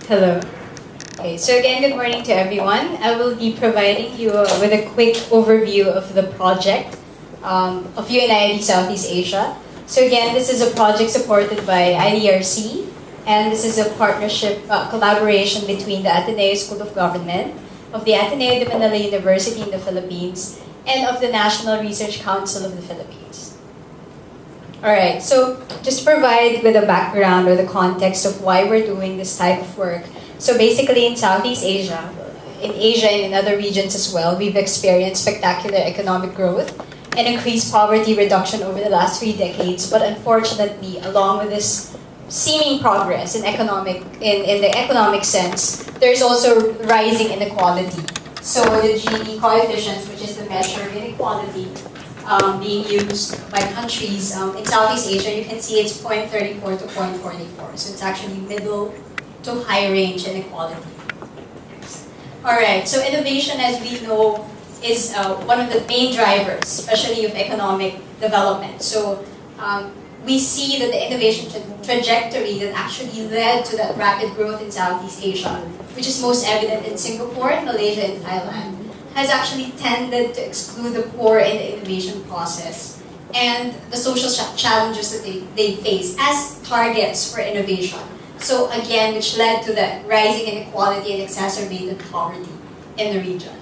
Hello. Okay, so again, good morning to everyone. I will be providing you with a quick overview of the project of UNIID Southeast Asia. So again, this is a project supported by IDRC, and this is a partnership collaboration between the Ateneo School of Government, of the Ateneo de Manila University in the Philippines, and of the National Research Council of the Philippines. Alright, so just provide with a background or the context of why we're doing this type of work. So basically in Southeast Asia, in Asia and in other regions as well, we've experienced spectacular economic growth and increased poverty reduction over the last 3 decades. But unfortunately, along with this seeming progress in the economic sense, there's also rising inequality. So the Gini coefficients, which is the measure of inequality, being used by countries in Southeast Asia, you can see it's 0.34 to 0.44. So it's actually middle to high range inequality. Alright, so innovation, as we know, is one of the main drivers, especially of economic development. So we see that the innovation trajectory that actually led to that rapid growth in Southeast Asia, which is most evident in Singapore, Malaysia, and Thailand, has actually tended to exclude the poor in the innovation process and the social challenges that they face as targets for innovation. So again, which led to the rising inequality and exacerbated poverty in the region.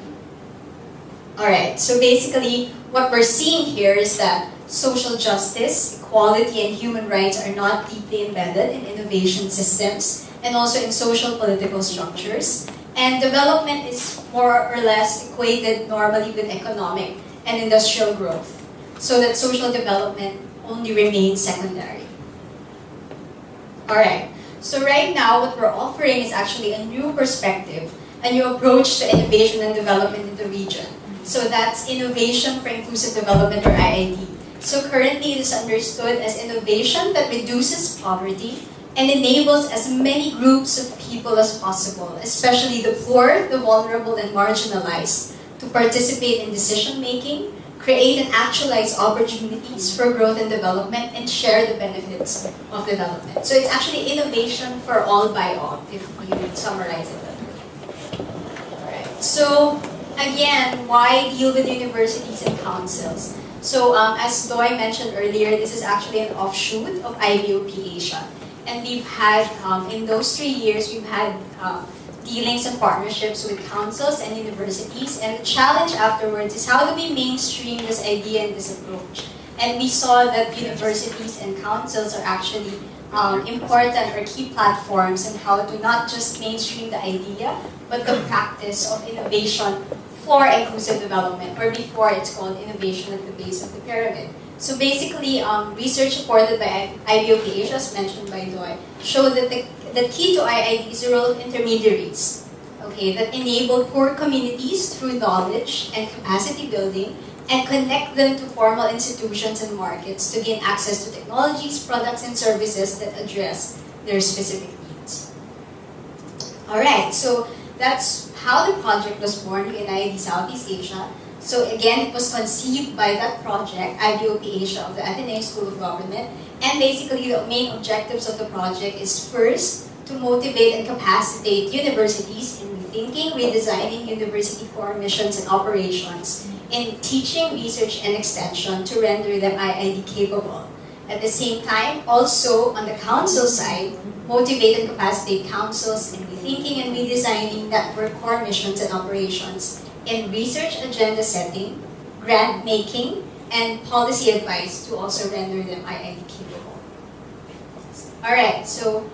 Alright, so basically what we're seeing here is that social justice, equality, and human rights are not deeply embedded in innovation systems and also in social political structures. And development is more or less equated normally with economic and industrial growth, so that social development only remains secondary. Alright, so right now what we're offering is actually a new perspective, a new approach to innovation and development in the region. So that's Innovation for Inclusive Development, or IID. So currently it is understood as innovation that reduces poverty and enables as many groups of people as possible, especially the poor, the vulnerable, and marginalized, to participate in decision-making, create and actualize opportunities for growth and development, and share the benefits of development. So it's actually innovation for all by all, if you would summarize it that way. Alright. So again, why deal with universities and councils? So as Doi mentioned earlier, this is actually an offshoot of IBOP Asia. And we've had, in those 3 years, we've had dealings and partnerships with councils and universities. And the challenge afterwards is how do we mainstream this idea and this approach? And we saw that universities and councils are actually important or key platforms in how to not just mainstream the idea, but the practice of innovation for inclusive development, or before it's called innovation at the base of the pyramid. So basically, research supported by IBOP Asia, as mentioned by Doi, showed that the key to IID is the role of intermediaries, okay, that enable poor communities through knowledge and capacity building and connect them to formal institutions and markets to gain access to technologies, products, and services that address their specific needs. Alright, so that's how the project was born in IID Southeast Asia. So again, it was conceived by that project, IBOP Asia of the Ateneo School of Government. And basically, the main objectives of the project is first, to motivate and capacitate universities in rethinking, redesigning university core missions and operations, in teaching, research, and extension to render them IID capable. At the same time, also on the council side, motivate and capacitate councils in rethinking and redesigning network core missions and operations in research agenda setting, grant making, and policy advice to also render them IID capable. Alright, so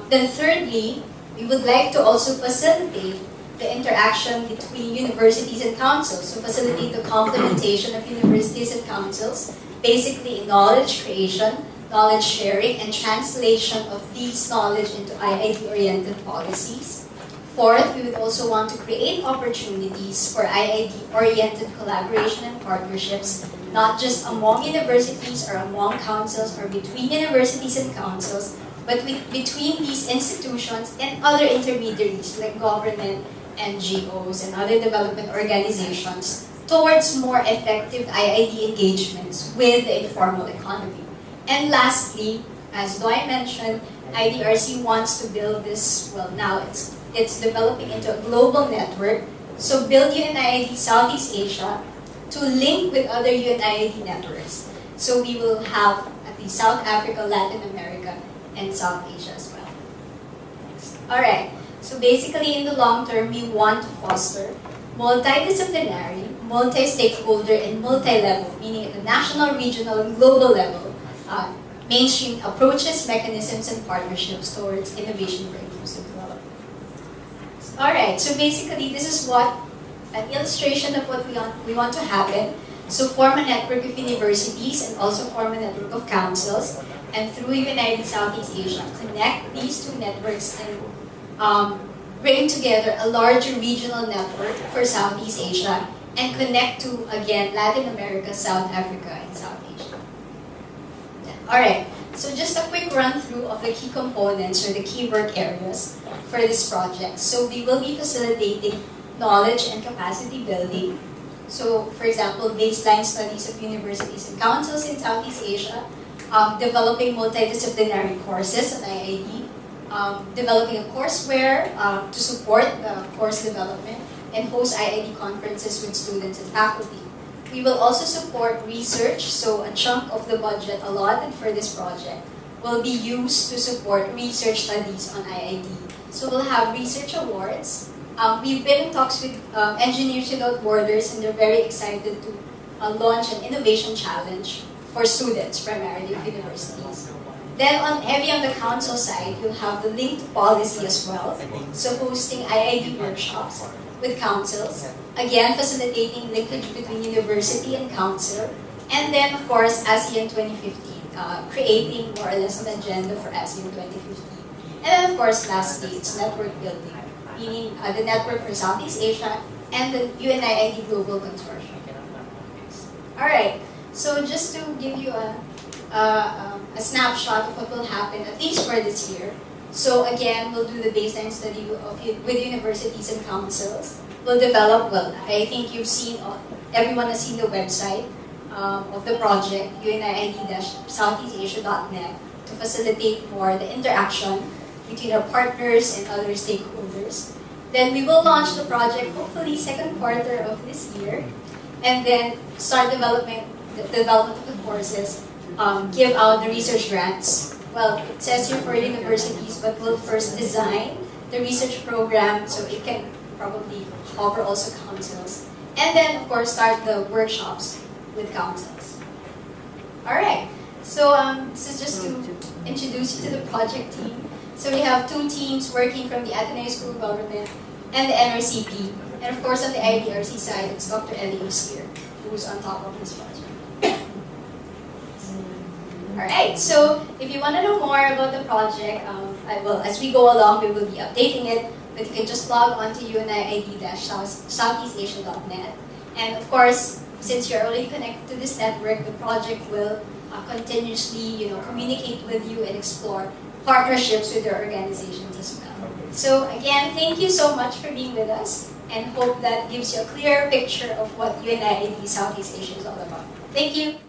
then thirdly, we would like to also facilitate the interaction between universities and councils. So facilitate the complementation of universities and councils, basically in knowledge creation, knowledge sharing, and translation of these knowledge into IID-oriented policies. Fourth, we would also want to create opportunities for IID-oriented collaboration and partnerships, not just among universities or among councils or between universities and councils, but between these institutions and other intermediaries like government, NGOs, and other development organizations towards more effective IID engagements with the informal economy. And lastly, as Doi mentioned, IDRC wants to build this, well now it's developing into a global network. So build UNIID Southeast Asia to link with other UNIID networks. So we will have at least South Africa, Latin America, and South Asia as well. Alright, so basically in the long term, we want to foster multidisciplinary, multi-stakeholder, and multi-level, meaning at the national, regional, and global level, mainstream approaches, mechanisms, and partnerships towards innovation for inclusive development. Alright, so basically this is what an illustration of what we want to happen. So form a network of universities and also form a network of councils, and through UNIID Southeast Asia, connect these two networks and bring together a larger regional network for Southeast Asia and connect to, again, Latin America, South Africa, and South Asia. Alright, so just a quick run through of the key components or the key work areas for this project. So we will be facilitating knowledge and capacity building. So, for example, baseline studies of universities and councils in Southeast Asia, developing multidisciplinary courses at IID, developing a courseware to support the course development, and host IID conferences with students and faculty. We will also support research, so a chunk of the budget allotted for this project will be used to support research studies on IID. So we'll have research awards. We've been in talks with Engineers Without Borders, and they're very excited to launch an innovation challenge for students, primarily of universities. Then heavy on the council side, you'll have the linked policy as well. So hosting IID workshops with councils, again facilitating linkage between university and council, and then of course ASEAN 2015, creating more or less an agenda for ASEAN 2015. And then of course lastly, it's network building, meaning the network for Southeast Asia and the UNIID Global Consortium. Alright, so just to give you a snapshot of what will happen, at least for this year. So again, we'll do the baseline study with universities and councils. We'll develop, well, I think you've seen, everyone has seen the website of the project, UNIID-SoutheastAsia.net, to facilitate more the interaction between our partners and other stakeholders. Then we will launch the project hopefully second quarter of this year, and then start the development of the courses, give out the research grants. Well, it says here for universities, but we'll first design the research program so it can probably cover also councils. And then, of course, start the workshops with councils. Alright, so this is just to introduce you to the project team. So we have two teams working from the Ateneo School of Government and the NRCP. And of course, on the IDRC side, it's Dr. Elios here, who's on top of this project. Alright, so if you want to know more about the project, as we go along, we will be updating it, but you can just log on to UNIID-SoutheastAsia.net. And of course, since you're already connected to this network, the project will continuously communicate with you and explore partnerships with your organizations as well. So again, thank you so much for being with us, and hope that gives you a clearer picture of what UNIID Southeast Asia is all about. Thank you.